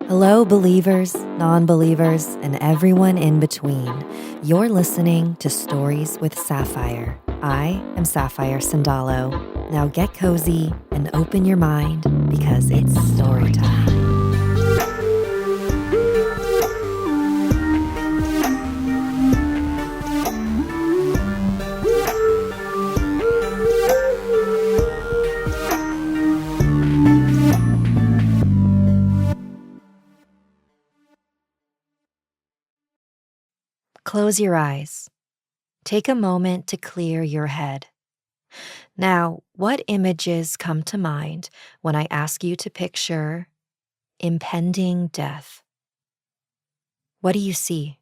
Hello, believers, non-believers, and everyone in between. You're listening to Stories with Sapphire. I am Sapphire Sandalo. Now get cozy and open your mind because it's story time. Close your eyes. Take a moment to clear your head. Now, what images come to mind when I ask you to picture impending death? What do you see?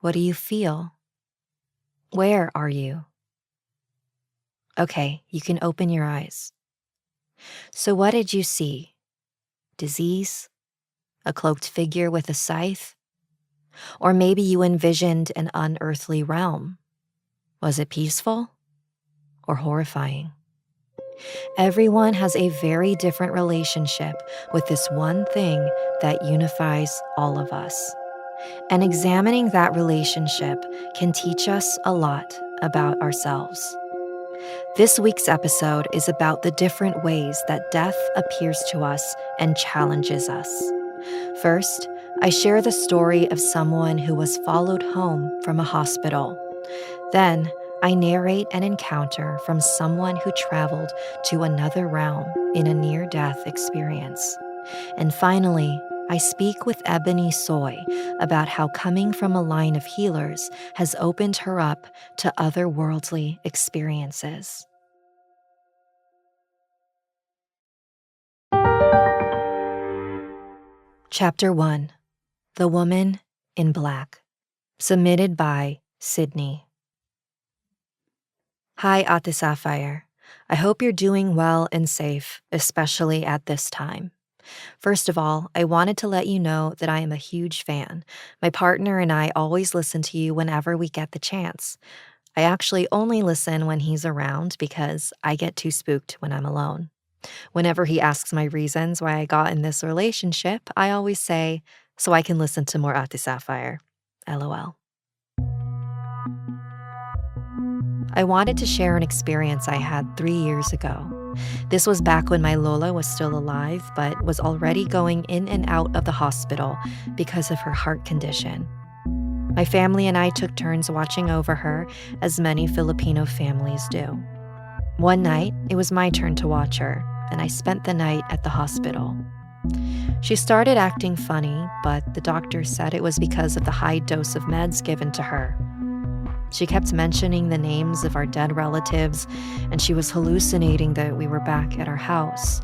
What do you feel? Where are you? Okay, you can open your eyes. So what did you see? Disease? A cloaked figure with a scythe? Or maybe you envisioned an unearthly realm. Was it peaceful or horrifying? Everyone has a very different relationship with this one thing that unifies all of us. And examining that relationship can teach us a lot about ourselves. This week's episode is about the different ways that death appears to us and challenges us. First, I share the story of someone who was followed home from a hospital. Then, I narrate an encounter from someone who traveled to another realm in a near-death experience. And finally, I speak with Ebony Soy about how coming from a line of healers has opened her up to otherworldly experiences. Chapter 1. The Woman in Black. Submitted by Sydney. Hi, Ate Sapphire. I hope you're doing well and safe, especially at this time. First of all, I wanted to let you know that I am a huge fan. My partner and I always listen to you whenever we get the chance. I actually only listen when he's around because I get too spooked when I'm alone. Whenever he asks my reasons why I got in this relationship, I always say, so I can listen to more Ate Sapphire. LOL. I wanted to share an experience I had 3 years ago. This was back when my Lola was still alive, but was already going in and out of the hospital because of her heart condition. My family and I took turns watching over her, as many Filipino families do. One night, it was my turn to watch her, and I spent the night at the hospital. She started acting funny, but the doctor said it was because of the high dose of meds given to her. She kept mentioning the names of our dead relatives, and she was hallucinating that we were back at our house.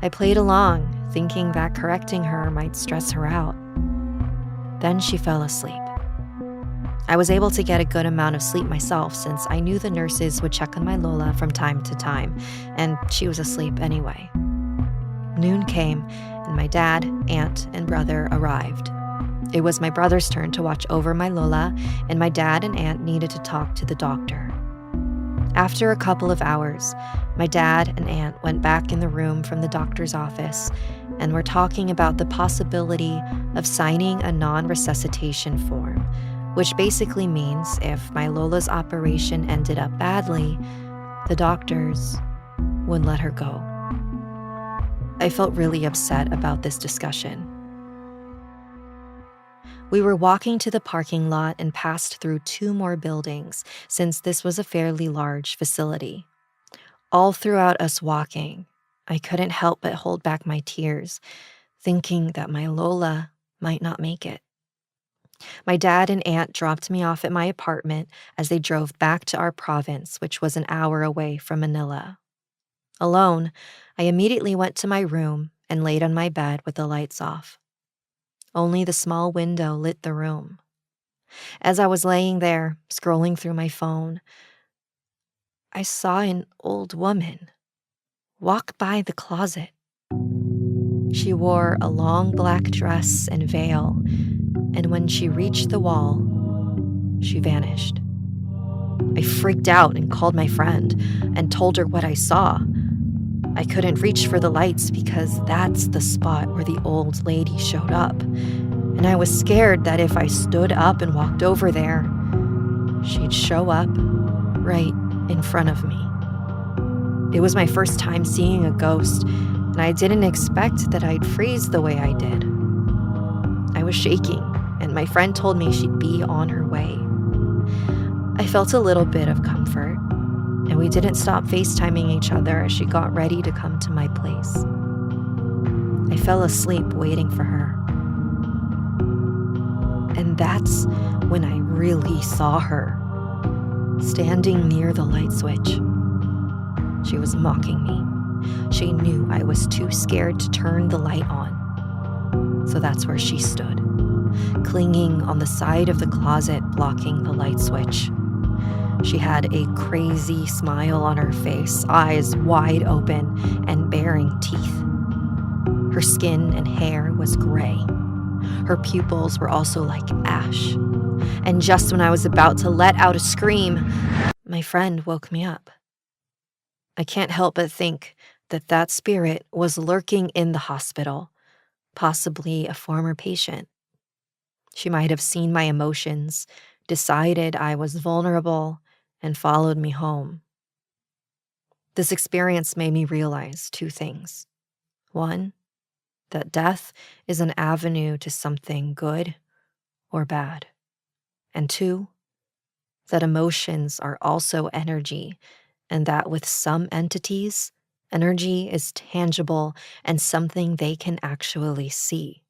I played along, thinking that correcting her might stress her out. Then she fell asleep. I was able to get a good amount of sleep myself since I knew the nurses would check on my Lola from time to time, and she was asleep anyway. Noon came, and my dad, aunt, and brother arrived. It was my brother's turn to watch over my Lola, and my dad and aunt needed to talk to the doctor. After a couple of hours, my dad and aunt went back in the room from the doctor's office and were talking about the possibility of signing a non-resuscitation form, which basically means if my Lola's operation ended up badly, the doctors would let her go. I felt really upset about this discussion. We were walking to the parking lot and passed through 2 more buildings since this was a fairly large facility. All throughout us walking, I couldn't help but hold back my tears, thinking that my Lola might not make it. My dad and aunt dropped me off at my apartment as they drove back to our province, which was an hour away from Manila. Alone, I immediately went to my room and laid on my bed with the lights off. Only the small window lit the room. As I was laying there, scrolling through my phone, I saw an old woman walk by the closet. She wore a long black dress and veil, and when she reached the wall, she vanished. I freaked out and called my friend and told her what I saw. I couldn't reach for the lights because that's the spot where the old lady showed up. And I was scared that if I stood up and walked over there, she'd show up right in front of me. It was my first time seeing a ghost, and I didn't expect that I'd freeze the way I did. I was shaking, and my friend told me she'd be on her way. I felt a little bit of comfort, and we didn't stop FaceTiming each other as she got ready to come to my place. I fell asleep waiting for her. And that's when I really saw her, standing near the light switch. She was mocking me. She knew I was too scared to turn the light on. So that's where she stood, clinging on the side of the closet, blocking the light switch. She had a crazy smile on her face, eyes wide open and baring teeth. Her skin and hair was gray. Her pupils were also like ash. And just when I was about to let out a scream, my friend woke me up. I can't help but think that that spirit was lurking in the hospital, possibly a former patient. She might have seen my emotions, decided I was vulnerable, and followed me home. This experience made me realize two things. One, that death is an avenue to something good or bad. And two, that emotions are also energy, and that with some entities, energy is tangible and something they can actually see.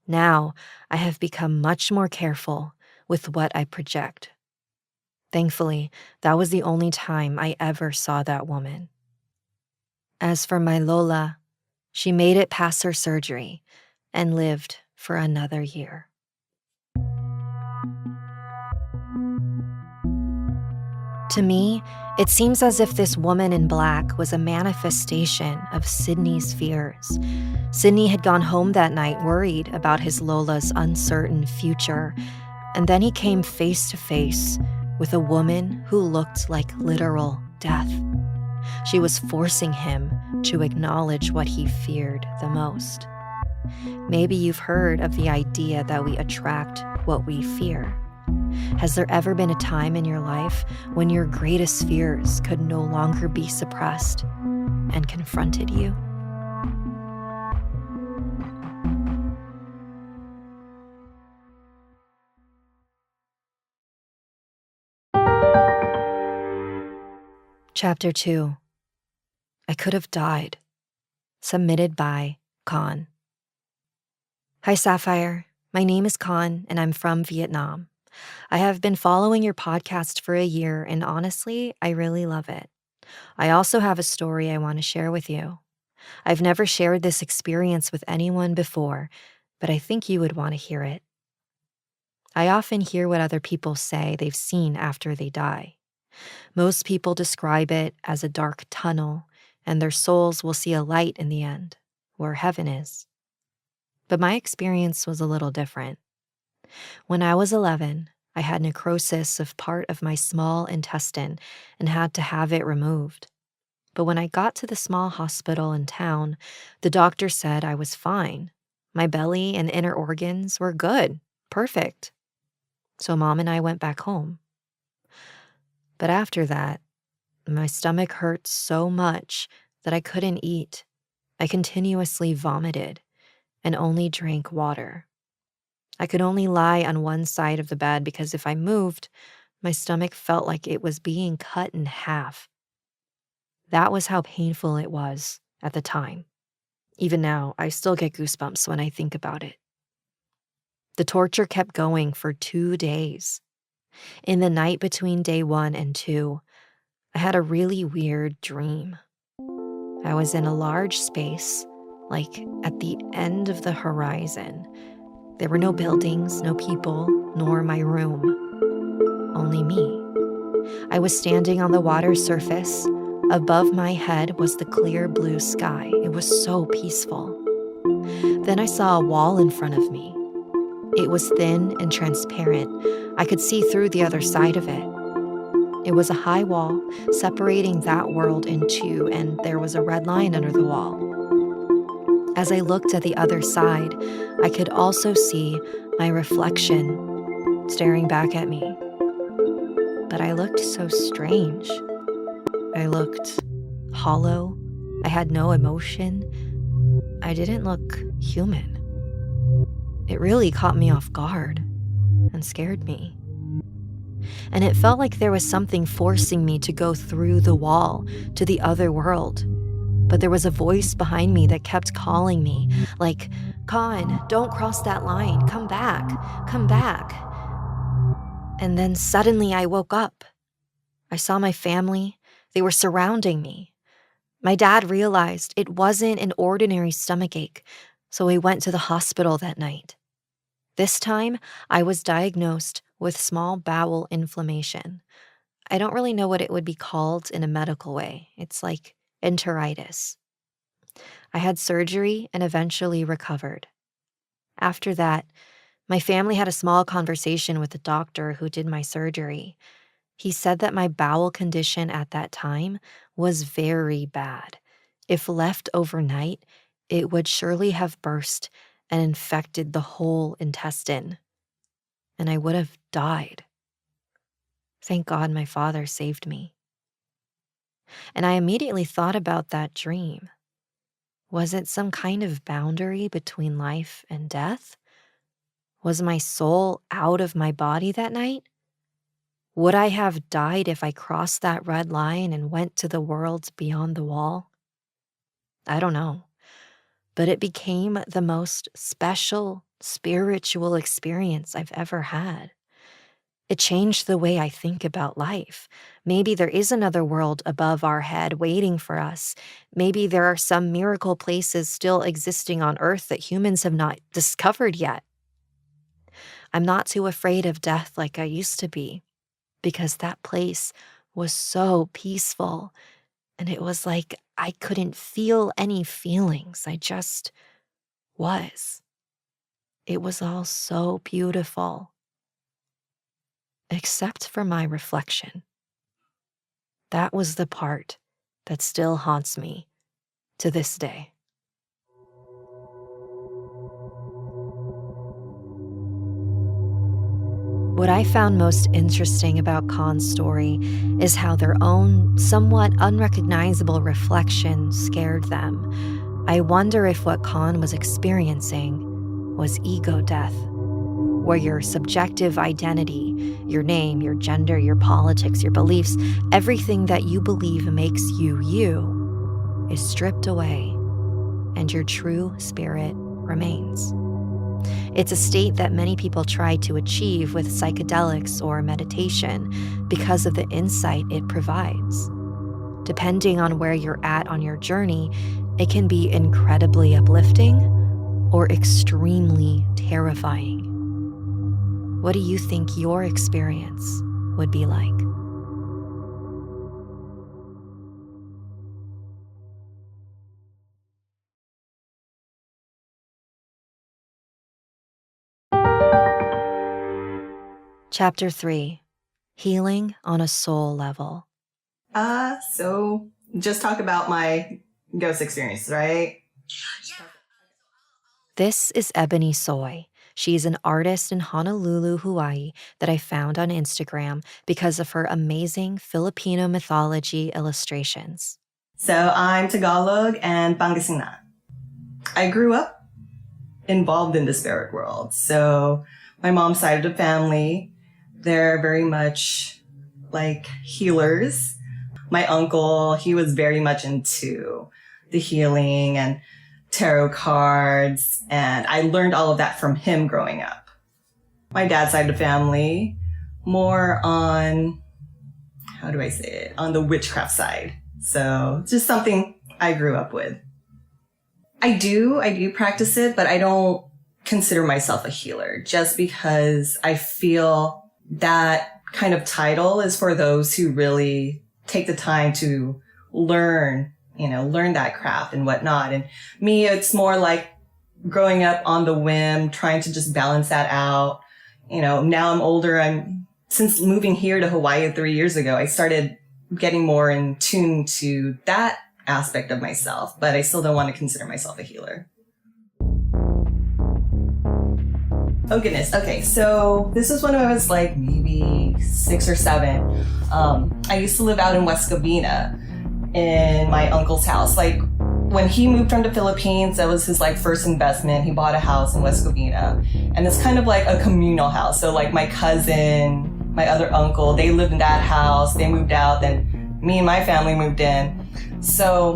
Now, I have become much more careful with what I project. Thankfully, that was the only time I ever saw that woman. As for my Lola, she made it past her surgery and lived for another year. To me, it seems as if this woman in black was a manifestation of Sydney's fears. Sydney had gone home that night worried about his Lola's uncertain future, and then he came face to face with a woman who looked like literal death. She was forcing him to acknowledge what he feared the most. Maybe you've heard of the idea that we attract what we fear. Has there ever been a time in your life when your greatest fears could no longer be suppressed and confronted you? Chapter 2. I Could Have Died. Submitted by Khanh. Hi, Sapphire. My name is Khanh, and I'm from Vietnam. I have been following your podcast for a year, and honestly, I really love it. I also have a story I want to share with you. I've never shared this experience with anyone before, but I think you would want to hear it. I often hear what other people say they've seen after they die. Most people describe it as a dark tunnel, and their souls will see a light in the end, where heaven is. But my experience was a little different. When I was 11, I had necrosis of part of my small intestine and had to have it removed. But when I got to the small hospital in town, the doctor said I was fine. My belly and inner organs were good, perfect. So Mom and I went back home. But after that, my stomach hurt so much that I couldn't eat. I continuously vomited and only drank water. I could only lie on one side of the bed because if I moved, my stomach felt like it was being cut in half. That was how painful it was at the time. Even now, I still get goosebumps when I think about it. The torture kept going for 2 days. In the night between day 1 and 2, I had a really weird dream. I was in a large space, like at the end of the horizon. There were no buildings, no people, nor my room. Only me. I was standing on the water surface. Above my head was the clear blue sky. It was so peaceful. Then I saw a wall in front of me. It was thin and transparent. I could see through the other side of it. It was a high wall separating that world in two, and there was a red line under the wall. As I looked at the other side, I could also see my reflection staring back at me. But I looked so strange. I looked hollow. I had no emotion. I didn't look human. It really caught me off guard and scared me. And it felt like there was something forcing me to go through the wall to the other world. But there was a voice behind me that kept calling me, like, "Khanh, don't cross that line. Come back. Come back." And then suddenly I woke up. I saw my family. They were surrounding me. My dad realized it wasn't an ordinary stomachache, so we went to the hospital that night. This time, I was diagnosed with small bowel inflammation. I don't really know what it would be called in a medical way. It's like enteritis. I had surgery and eventually recovered. After that, my family had a small conversation with the doctor who did my surgery. He said that my bowel condition at that time was very bad. If left overnight, it would surely have burst and infected the whole intestine, and I would have died. Thank God my father saved me. And I immediately thought about that dream. Was it some kind of boundary between life and death? Was my soul out of my body that night? Would I have died if I crossed that red line and went to the worlds beyond the wall? I don't know. But it became the most special spiritual experience I've ever had. It changed the way I think about life. Maybe there is another world above our head waiting for us. Maybe there are some miracle places still existing on Earth that humans have not discovered yet. I'm not too afraid of death like I used to be, because that place was so peaceful, and it was like I couldn't feel any feelings. I just was. It was all so beautiful. Except for my reflection. That was the part that still haunts me to this day. What I found most interesting about Khan's story is how their own, somewhat unrecognizable reflection scared them. I wonder if what Khanh was experiencing was ego death, where your subjective identity, your name, your gender, your politics, your beliefs, everything that you believe makes you you, is stripped away, and your true spirit remains. It's a state that many people try to achieve with psychedelics or meditation because of the insight it provides. Depending on where you're at on your journey, it can be incredibly uplifting or extremely terrifying. What do you think your experience would be like? Chapter 3, Healing on a Soul Level. So just talk about my ghost experience, right? This is Ebony Soy. She's an artist in Honolulu, Hawaii that I found on Instagram because of her amazing Filipino mythology illustrations. So I'm Tagalog and Pangasinan. I grew up involved in the spirit world. So my mom's side of the family, they're very much like healers. My uncle, he was very much into the healing and tarot cards, and I learned all of that from him growing up. My dad's side of the family, more on, how do I say it, on the witchcraft side. So just something I grew up with. I do practice it, but I don't consider myself a healer just because I feel that kind of title is for those who really take the time to learn that craft and whatnot. And me, it's more like growing up on the whim, trying to just balance that out. Now I'm older, I'm since moving here to Hawaii 3 years ago, I started getting more in tune to that aspect of myself, but I still don't want to consider myself a healer. Oh goodness. Okay, so this was when I was like maybe 6 or 7. I used to live out in West Covina in my uncle's house. Like when he moved from the Philippines, that was his like first investment. He bought a house in West Covina, and it's kind of like a communal house. So like my cousin, my other uncle, they lived in that house. They moved out, then me and my family moved in. So,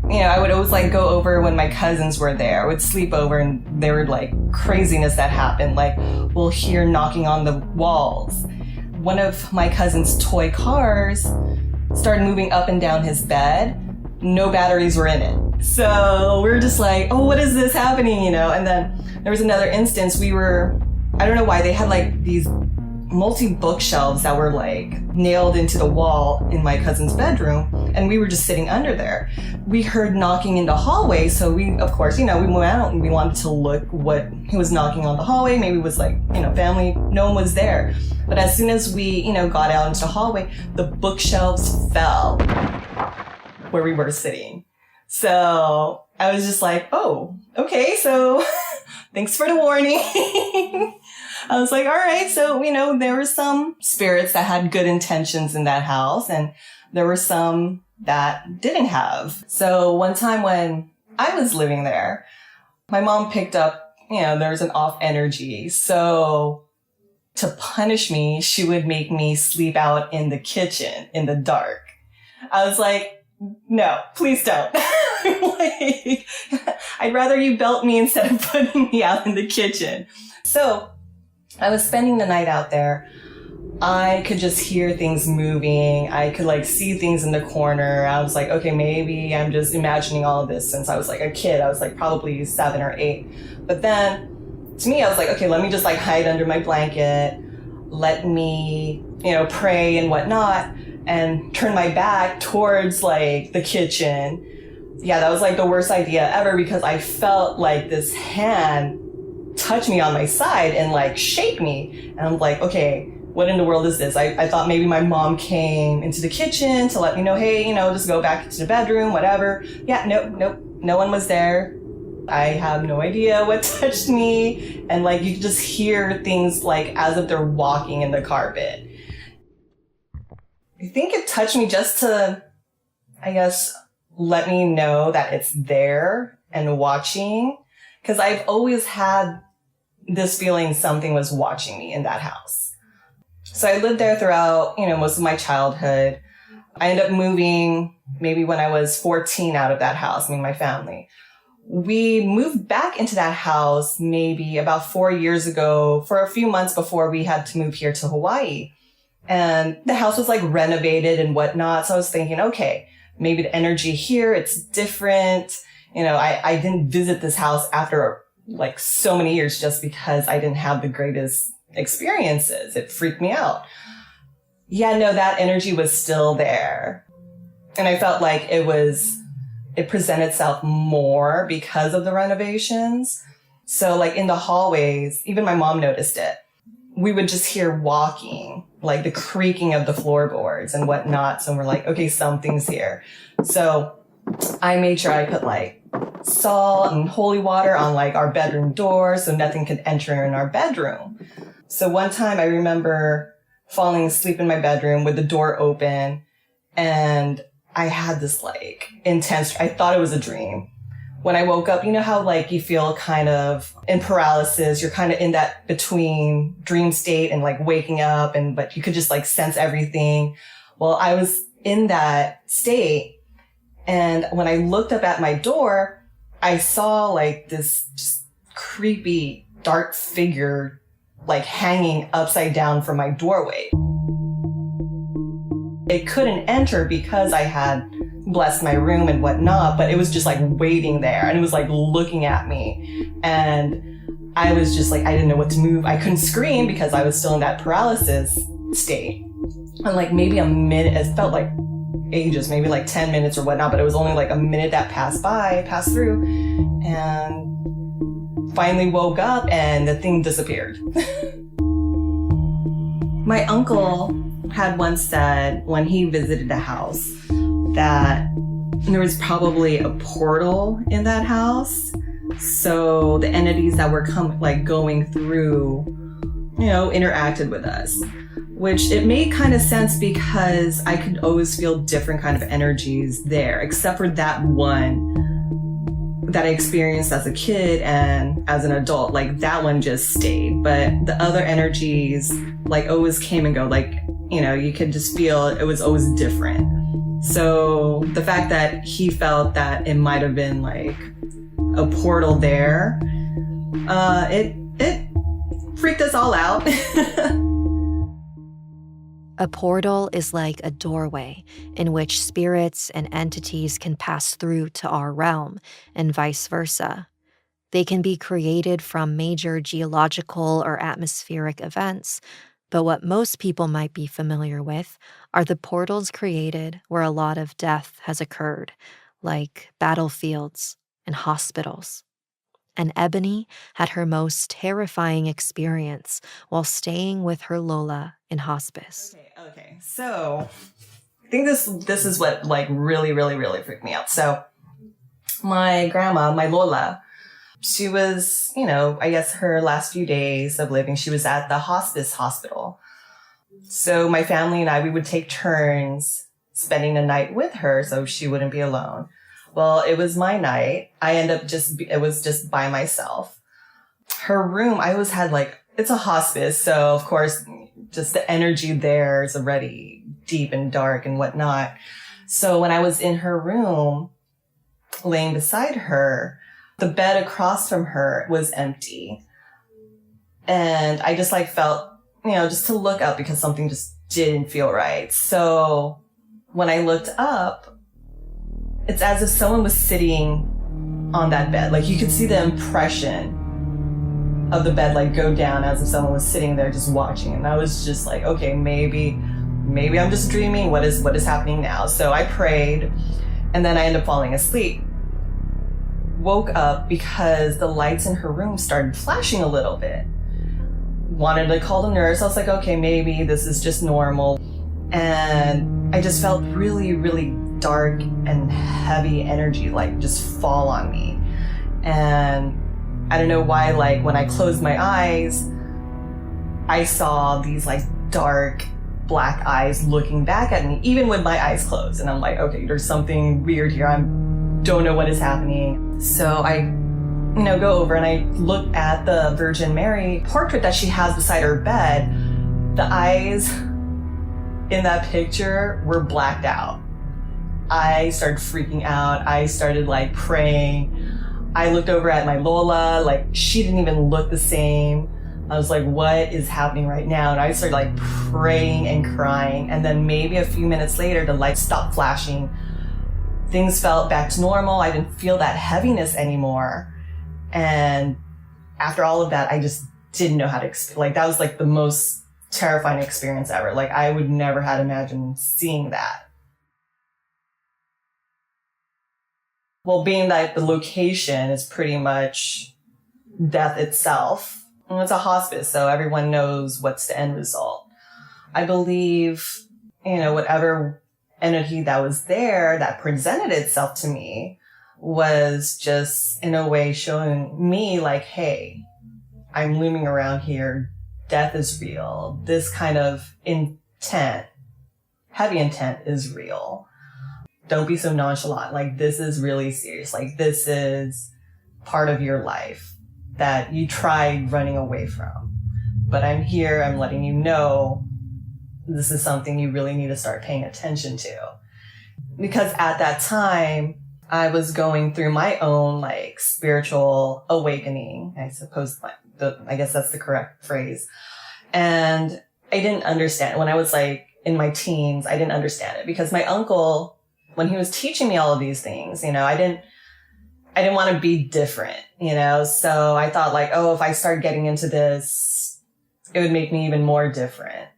you know, I would always like go over when my cousins were there. I would sleep over, and there were like craziness that happened. Like we'll hear knocking on the walls. One of my cousin's toy cars started moving up and down his bed. No batteries were in it. So we're just like, oh, what is this happening? You know? And then there was another instance I don't know why, they had like these multi-bookshelves that were like nailed into the wall in my cousin's bedroom, and we were just sitting under there. We heard knocking in the hallway, so we, of course, you know, we went out and we wanted to look what he was knocking on the hallway. Maybe it was like, you know, family. No one was there. But as soon as we, you know, got out into the hallway, the bookshelves fell where we were sitting. So I was just like, oh, okay, so thanks for the warning. I was like, all right. So, you know, there were some spirits that had good intentions in that house, and there were some that didn't have. So one time when I was living there, my mom picked up, you know, there was an off energy. So to punish me, she would make me sleep out in the kitchen in the dark. I was like, no, please don't. Like, I'd rather you belt me instead of putting me out in the kitchen. So I was spending the night out there. I could just hear things moving. I could like see things in the corner. I was like, okay, maybe I'm just imagining all of this since I was like a kid. I was like probably 7 or 8. But then to me, I was like, okay, let me just like hide under my blanket. Let me, you know, pray and whatnot, and turn my back towards like the kitchen. Yeah, that was like the worst idea ever, because I felt like this hand touch me on my side and like shake me. And I'm like, okay, what in the world is this? I thought maybe my mom came into the kitchen to let me know, hey, you know, just go back to the bedroom, whatever. Yeah, nope, no one was there. I have no idea what touched me. And like, you could just hear things like as if they're walking in the carpet. I think it touched me just to, I guess, let me know that it's there and watching. Because I've always had this feeling something was watching me in that house. So I lived there throughout, you know, most of my childhood. I ended up moving maybe when I was 14 out of that house, me and my family. We moved back into that house maybe about 4 years ago for a few months before we had to move here to Hawaii. And the house was like renovated and whatnot. So I was thinking, okay, maybe the energy here, it's different. You know, I didn't visit this house after like so many years just because I didn't have the greatest experiences. It freaked me out. Yeah, no, that energy was still there. And I felt like it presented itself more because of the renovations. So like in the hallways, even my mom noticed it. We would just hear walking, like the creaking of the floorboards and whatnot. So we're like, okay, something's here. So I made sure I put like salt and holy water on like our bedroom door so nothing could enter in our bedroom. So one time I remember falling asleep in my bedroom with the door open, and I had this like intense, I thought it was a dream. When I woke up, you know how like you feel kind of in paralysis, you're kind of in that between dream state and like waking up, but you could just like sense everything. Well, I was in that state, and when I looked up at my door, I saw like this just creepy dark figure like hanging upside down from my doorway. It couldn't enter because I had blessed my room and whatnot, but it was just like waiting there, and it was like looking at me. And I was just like, I didn't know what to move. I couldn't scream because I was still in that paralysis state. And like maybe a minute, it felt like ages, maybe like 10 minutes or whatnot, but it was only like a minute that passed through, and finally woke up and the thing disappeared. My uncle had once said when he visited a house that there was probably a portal in that house. So the entities that were going through, interacted with us, which it made kind of sense because I could always feel different kind of energies there, except for that one that I experienced as a kid and as an adult. Like that one just stayed, but the other energies always came and go. You could just feel it was always different. So the fact that he felt that it might have been a portal there, it freaked us all out. A portal is like a doorway in which spirits and entities can pass through to our realm, and vice versa. They can be created from major geological or atmospheric events, but what most people might be familiar with are the portals created where a lot of death has occurred, like battlefields and hospitals. And Ebony had her most terrifying experience while staying with her Lola in hospice. Okay. So I think this is what really, really, really freaked me out. So my grandma, my Lola, she was, I guess her last few days of living, she was at the hospice hospital. So my family and I, we would take turns spending the night with her so she wouldn't be alone. Well, it was my night. It was just by myself. Her room, I always had it's a hospice. So of course, just the energy there is already deep and dark and whatnot. So when I was in her room, laying beside her, the bed across from her was empty. And I just felt, just to look up because something just didn't feel right. So when I looked up, it's as if someone was sitting on that bed. You could see the impression of the bed go down as if someone was sitting there just watching. And I was just okay, maybe I'm just dreaming. What is happening now? So I prayed and then I ended up falling asleep. Woke up because the lights in her room started flashing a little bit. Wanted to call the nurse. I was okay, maybe this is just normal. And I just felt really, really dark and heavy energy just fall on me. And I don't know why, when I closed my eyes, I saw these dark black eyes looking back at me, even with my eyes closed. And I'm okay, there's something weird here. I don't know what is happening. So I, go over and I look at the Virgin Mary portrait that she has beside her bed. The eyes in that picture were blacked out. I started freaking out. I started praying. I looked over at my Lola, she didn't even look the same. I was what is happening right now? And I started praying and crying. And then maybe a few minutes later, the lights stopped flashing. Things felt back to normal. I didn't feel that heaviness anymore. And after all of that, I just didn't know how to explain. That was the most terrifying experience ever. I would never had imagined seeing that. Well, being that the location is pretty much death itself, and it's a hospice, so everyone knows what's the end result. I believe, whatever entity that was there that presented itself to me was just in a way showing me hey, I'm looming around here. Death is real. This kind of intent, heavy intent is real. Don't be so nonchalant. This is really serious. This is part of your life that you tried running away from. But I'm here. I'm letting you know this is something you really need to start paying attention to. Because at that time, I was going through my own spiritual awakening. I suppose I guess that's the correct phrase. And I didn't understand. When I was in my teens, I didn't understand it because my uncle, when he was teaching me all of these things, I didn't want to be different, so I thought if I start getting into this, it would make me even more different.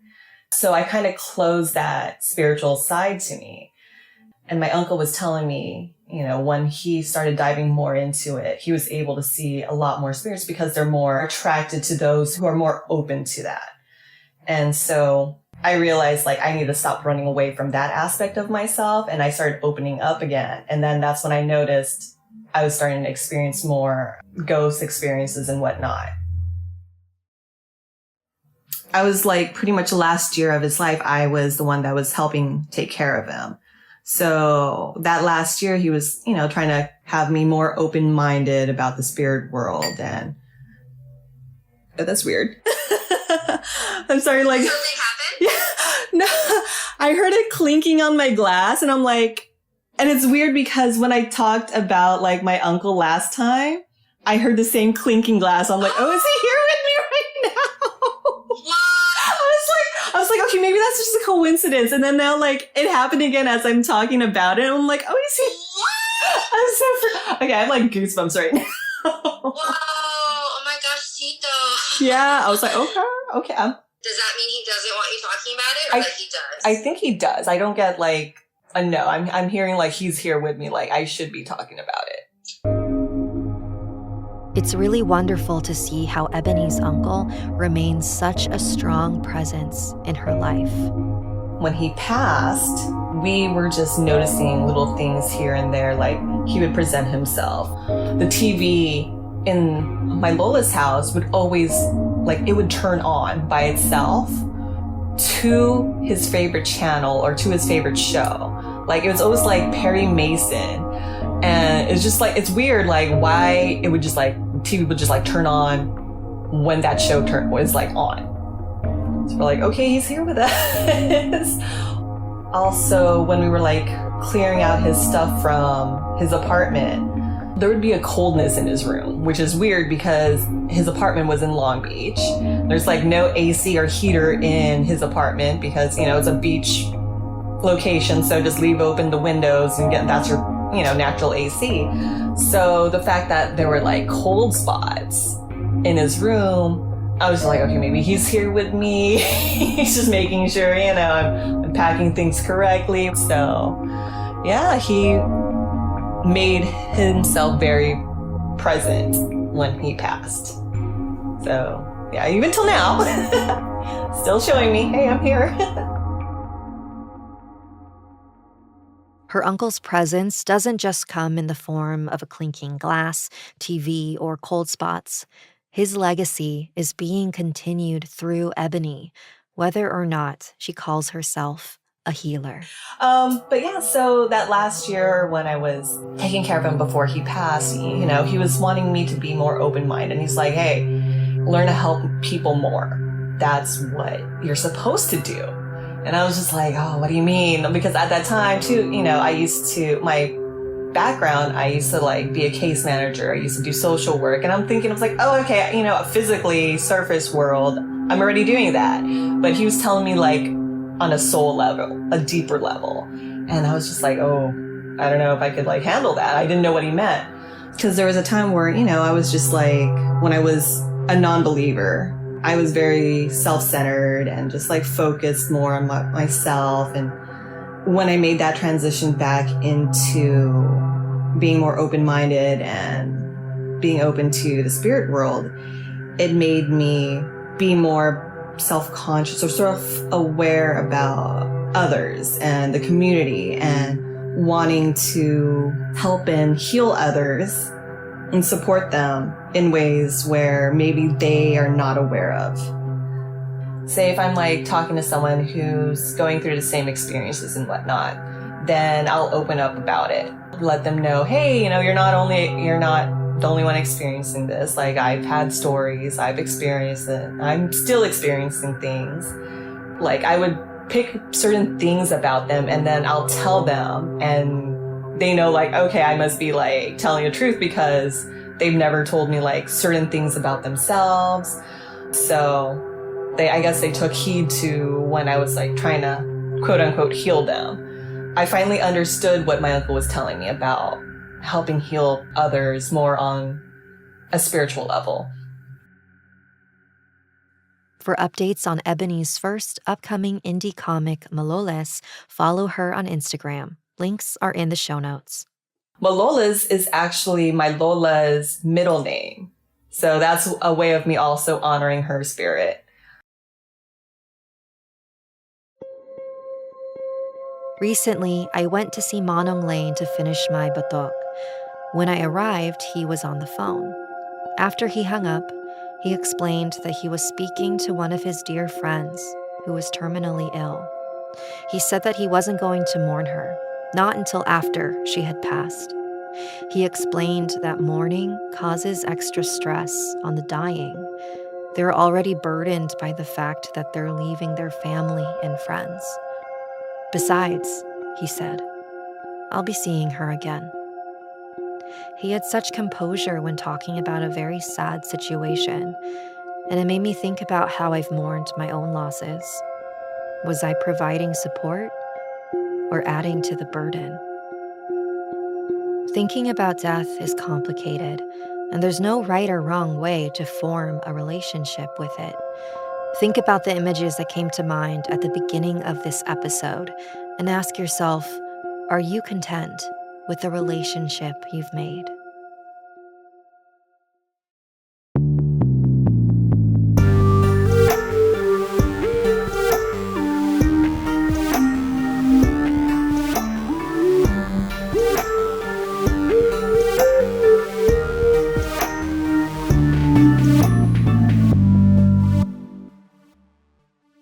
So I kind of closed that spiritual side to me. And my uncle was telling me, when he started diving more into it, he was able to see a lot more spirits because they're more attracted to those who are more open to that. And so I realized like I need to stop running away from that aspect of myself. And I started opening up again. And then that's when I noticed I was starting to experience more ghost experiences and whatnot. I was like pretty much the last year of his life, I was the one that was helping take care of him. So that last year he was, trying to have me more open-minded about the spirit world. And oh, that's weird. I'm sorry, like something happened? yeah, no, I heard it clinking on my glass and I'm like, and it's weird because when I talked about like my uncle last time, I heard the same clinking glass. I'm like, oh, is he here with me right now? I was like, okay, maybe that's just a coincidence. And then now, like, it happened again as I'm talking about it. And I'm like, oh, is he? Okay, I have like goosebumps right now. Wow! Oh my gosh, Tito. Yeah, I was like, okay. Does that mean he doesn't want you talking about it, or that he does? I think he does. I don't get like a no. I'm hearing like he's here with me. Like I should be talking about it. It's really wonderful to see how Ebony's uncle remains such a strong presence in her life. When he passed, we were just noticing little things here and there, like he would present himself. The TV in my Lola's house would always, like, it would turn on by itself to his favorite channel or to his favorite show. Like, it was always like Perry Mason. And it's just like, it's weird, like, why it would just like, TV would just like turn on when that show was like on. So we're like, okay, he's here with us. Also, when we were like clearing out his stuff from his apartment, there would be a coldness in his room, which is weird because his apartment was in Long Beach. There's like no AC or heater in his apartment because, it's a beach location. So just leave open the windows and that's your, natural AC. So the fact that there were like cold spots in his room, I was like, okay, maybe he's here with me. He's just making sure, I'm packing things correctly. So yeah, he made himself very present when he passed. So yeah, even till now, still showing me, hey, I'm here. Her uncle's presence doesn't just come in the form of a clinking glass, TV, or cold spots. His legacy is being continued through Ebony, whether or not she calls herself a healer. But yeah, so that last year when I was taking care of him before he passed, he was wanting me to be more open-minded. And he's like, hey, learn to help people more. That's what you're supposed to do. And I was just like, oh, what do you mean? Because at that time too, my background, I used to like be a case manager. I used to do social work. And I'm thinking, I was like, oh, okay, physically, surface world, I'm already doing that. But he was telling me like on a soul level, a deeper level. And I was just like, oh, I don't know if I could like handle that. I didn't know what he meant. Because there was a time where, I was just like, when I was a non-believer, I was very self-centered and just like focused more on myself. And when I made that transition back into being more open-minded and being open to the spirit world, it made me be more self-conscious or sort of aware about others and the community and wanting to help and heal others and support them in ways where maybe they are not aware of. Say if I'm like talking to someone who's going through the same experiences and whatnot, then I'll open up about it. Let them know, hey, you're not the only one experiencing this. Like I've had stories, I've experienced it. I'm still experiencing things. Like I would pick certain things about them and then I'll tell them and they know like, okay, I must be like telling the truth because they've never told me like certain things about themselves. So I guess they took heed to when I was like trying to quote unquote heal them. I finally understood what my uncle was telling me about helping heal others more on a spiritual level. For updates on Ebony's first upcoming indie comic, Maloles, follow her on Instagram. Links are in the show notes. Maloles is actually my Lola's middle name. So that's a way of me also honoring her spirit. Recently, I went to see Manong Lane to finish my batok. When I arrived, he was on the phone. After he hung up, he explained that he was speaking to one of his dear friends who was terminally ill. He said that he wasn't going to mourn her, not until after she had passed. He explained that mourning causes extra stress on the dying. They're already burdened by the fact that they're leaving their family and friends. Besides, he said, I'll be seeing her again. He had such composure when talking about a very sad situation, and it made me think about how I've mourned my own losses. Was I providing support or adding to the burden? Thinking about death is complicated, and there's no right or wrong way to form a relationship with it. Think about the images that came to mind at the beginning of this episode and ask yourself, are you content with the relationship you've made?